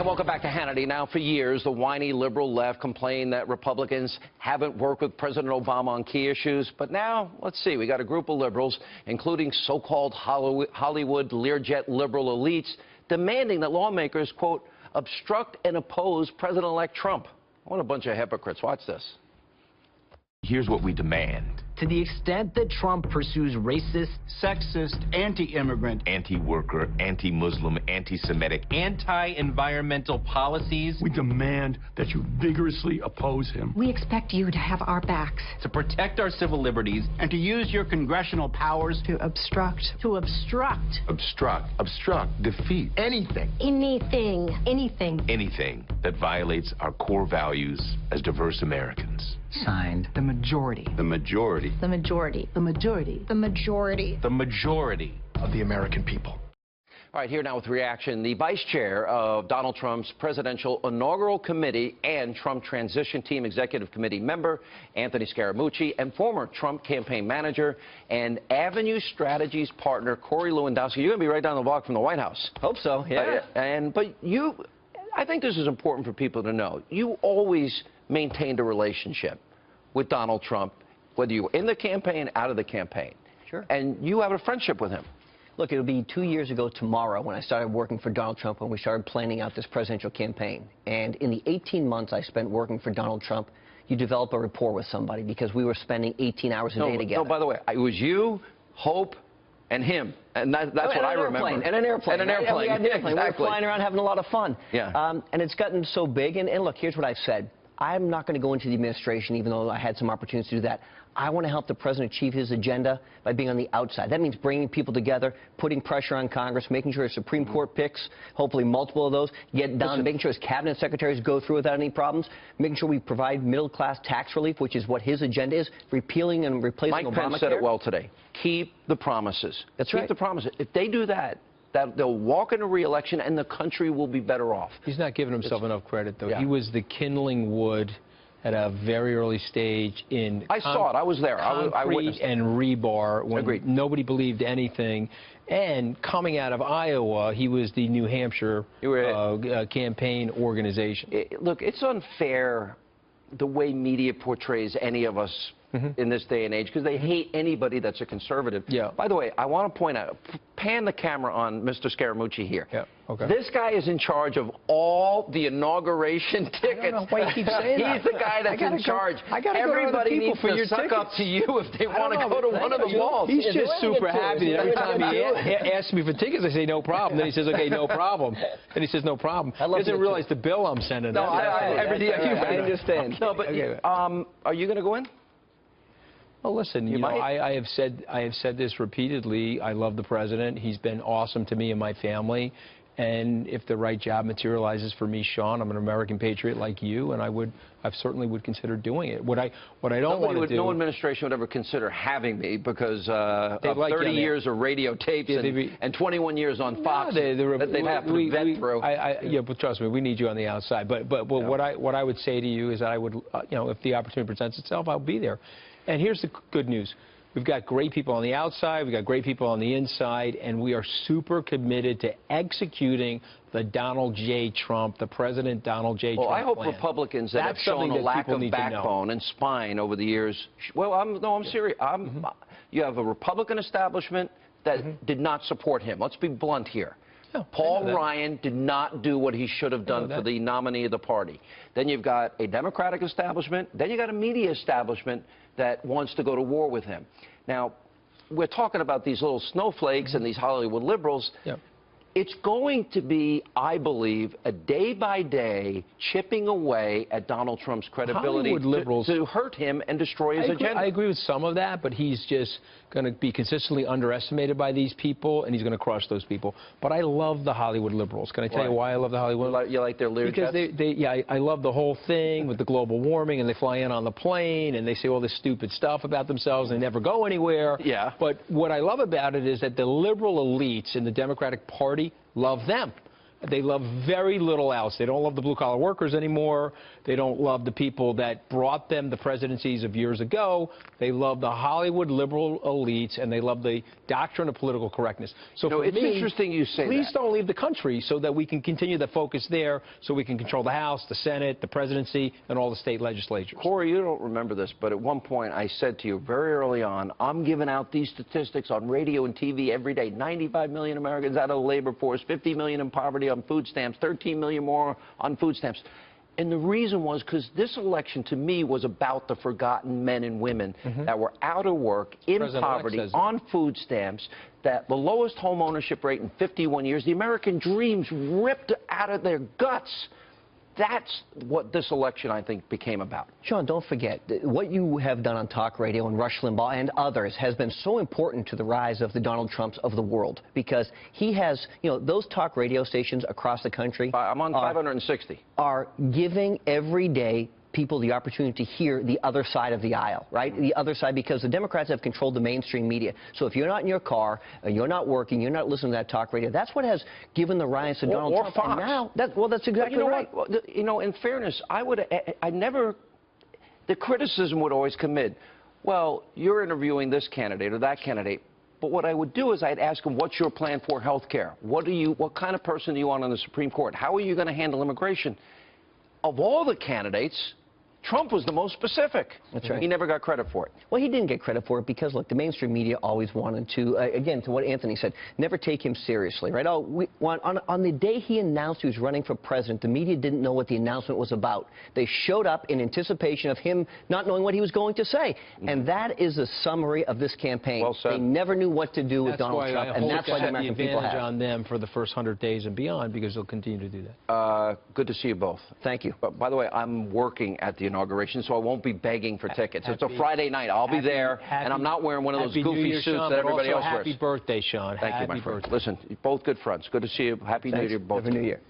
And welcome back to Hannity. Now, for years, the whiny liberal left complained that Republicans haven't worked with President Obama on key issues. But now, let's see, we got a group of liberals, including so-called Hollywood Learjet liberal elites, demanding that lawmakers, quote, obstruct and oppose President-elect Trump. What a bunch of hypocrites. Watch this. Here's what we demand. To the extent that Trump pursues racist, sexist, anti-immigrant, Anti-worker, anti-Muslim, anti-Semitic, anti-environmental policies. we demand that you vigorously oppose him. We expect you to have our backs. To protect our civil liberties. And to use your congressional powers To obstruct. Obstruct, defeat, anything. Anything that violates our core values as diverse Americans. signed the majority. The majority. The majority. The majority. The majority. The majority of the American people. All right, here now with reaction, the vice chair of Donald Trump's presidential inaugural committee and Trump transition team executive committee member, Anthony Scaramucci, and former Trump campaign manager and Avenue Strategies partner, Corey Lewandowski. You're going to be right down the block from the White House. Hope so, yeah. But I think this is important for people to know. You always maintained a relationship with Donald Trump, whether you were in the campaign, out of the campaign. Sure. And you have a friendship with him. Look, it'll be 2 years ago tomorrow when I started working for Donald Trump, when we started planning out this presidential campaign. And in the 18 months I spent working for Donald Trump, you develop a rapport with somebody because we were spending 18 hours a day together. No, by the way, it was you, Hope, and him. And that's what I remember. And an airplane. And an airplane. Yeah, exactly. We were flying around having a lot of fun. Yeah. And it's gotten so big. And look, here's what I've said. I'm not going to go into the administration, even though I had some opportunities to do that. I want to help the president achieve his agenda by being on the outside. That means bringing people together, putting pressure on Congress, making sure his Supreme Court picks, hopefully multiple of those, get done, making sure his cabinet secretaries go through without any problems, making sure we provide middle-class tax relief, which is what his agenda is, repealing and replacing Obamacare. Mike Pence said it well today. Keep the promises. That's right. Keep the promises. If they do that, they'll walk into re-election and the country will be better off. He's not giving himself enough credit, though. Yeah. He was the kindling wood at a very early stage in I saw it. I was there. I witnessed it. And rebar when Agreed. Nobody believed anything. And coming out of Iowa, he was the New Hampshire campaign organization. Look, it's unfair the way media portrays any of us in this day and age because they hate anybody that's a conservative. Yeah. By the way, I want to point out, pan the camera on Mr. Scaramucci here. Yeah. Okay. This guy is in charge of all the inauguration tickets. I don't know why you keep saying that. He's the guy that's in charge. Everybody needs to suck up to you if they want to go to one of the malls. He's just super happy that every time he asks me for tickets, I say no problem. Then he says, okay, no problem. Then he says no problem. He doesn't realize the bill I'm sending. No, I understand. No, but are you going to go in? Well, listen, you know, I have said this repeatedly. I love the president. He's been awesome to me and my family. And if the right job materializes for me, Sean, I'm an American patriot like you, and I certainly would consider doing it. What I don't want to do. No administration would ever consider having me because of like 30 years of radio tapes and 21 years on Fox that they'd have to vet through. Yeah, but trust me, we need you on the outside. But what I would say to you is that I would, you know, if the opportunity presents itself, I'll be there. And here's the good news. We've got great people on the outside, we've got great people on the inside, and we are super committed to executing the Donald J. Trump, the President Donald J. Trump I hope plan. Republicans that have shown a lack of backbone and spine over the years. Well, I'm serious. You have a Republican establishment that did not support him. Let's be blunt here. No, Paul Ryan did not do what he should have done for the nominee of the party. Then you've got a Democratic establishment. Then you've got a media establishment that wants to go to war with him. Now, we're talking about these little snowflakes and these Hollywood liberals. Yeah. It's going to be, I believe, a day-by-day chipping away at Donald Trump's credibility to hurt him and destroy his agenda. I agree with some of that, but he's just going to be consistently underestimated by these people, and he's going to crush those people. But I love the Hollywood liberals. Can I tell you why I love the Hollywood liberals? You like their lyrics? Because I love the whole thing with the global warming, and they fly in on the plane, and they say all this stupid stuff about themselves, and they never go anywhere. Yeah. But what I love about it is that the liberal elites in the Democratic Party love them. They love very little else. They don't love the blue-collar workers anymore. They don't love the people that brought them the presidencies of years ago. They love the Hollywood liberal elites, and they love the doctrine of political correctness. So for it's me, interesting you say please that. don't leave the country so that we can continue the focus there, so we can control the House, the Senate, the presidency, and all the state legislatures. Corey, you don't remember this, but at one point I said to you very early on, I'm giving out these statistics on radio and TV every day. 95 million Americans out of the labor force, 50 million in poverty on food stamps, 13 million more on food stamps. And the reason was because this election, to me, was about the forgotten men and women that were out of work, in poverty, on food stamps, that the lowest home ownership rate in 51 years, the American dreams ripped out of their guts. That's what this election, I think, became about. Sean, don't forget, what you have done on talk radio and Rush Limbaugh and others has been so important to the rise of the Donald Trumps of the world, because he has, those talk radio stations across the country. I'm on 560. Are giving every day people the opportunity to hear the other side of the aisle, right? The other side, because the Democrats have controlled the mainstream media. So if you're not in your car, you're not working, you're not listening to that talk radio, that's what has given the rise to Donald Trump. Fox. And now, that's exactly right. In fairness, the criticism would always come in. Well, you're interviewing this candidate or that candidate. But what I would do is I'd ask them, what's your plan for health care? What kind of person do you want on the Supreme Court? How are you going to handle immigration? Of all the candidates, Trump was the most specific. That's right. He never got credit for it. Well, he didn't get credit for it because, look, the mainstream media always wanted to, again, to what Anthony said, never take him seriously, right? On the day he announced he was running for president, the media didn't know what the announcement was about. They showed up in anticipation of him not knowing what he was going to say. And that is a summary of this campaign. Well said. They never knew what to do with Donald Trump, and that's why the American people have. On them for the first 100 days and beyond, because they'll continue to do that. Good to see you both. Thank you. But by the way, I'm working at the inauguration, so I won't be begging for tickets. It's a Friday night. I'll be there, and I'm not wearing one of those goofy suits that everybody else wears. Happy birthday, Sean. Thank you, my friend. Listen, you're both good friends. Good to see you. Happy New Year, both. Happy New Year.